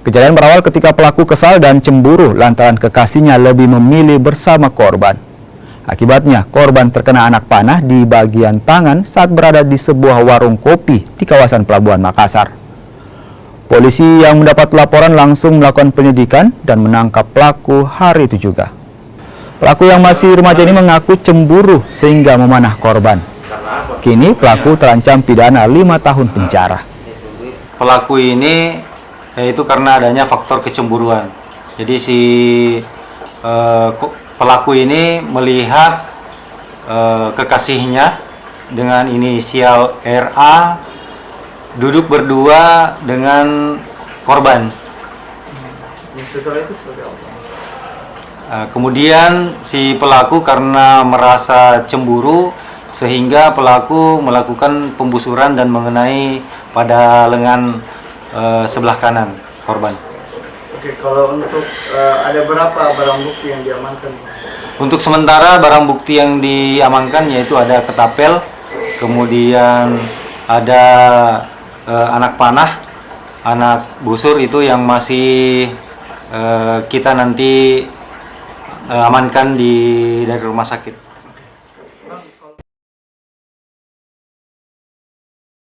Kejadian berawal ketika pelaku kesal dan cemburu lantaran kekasihnya lebih memilih bersama korban. Akibatnya, korban terkena anak panah di bagian tangan saat berada di sebuah warung kopi di kawasan Pelabuhan Makassar. Polisi yang mendapat laporan langsung melakukan penyidikan dan menangkap pelaku hari itu juga. Pelaku yang masih remaja ini mengaku cemburu sehingga memanah korban. Kini pelaku terancam pidana 5 tahun penjara. Pelaku ini yaitu karena adanya faktor kecemburuan. Jadi si pelaku ini melihat kekasihnya dengan inisial RA duduk berdua dengan korban. Setelah itu seperti apa? Kemudian si pelaku karena merasa cemburu sehingga pelaku melakukan pembusuran dan mengenai pada lengan sebelah kanan korban. Oke, kalau untuk ada berapa barang bukti yang diamankan? Untuk sementara barang bukti yang diamankan yaitu ada ketapel, kemudian ada anak panah, anak busur itu yang masih kita nanti amankan dari rumah sakit.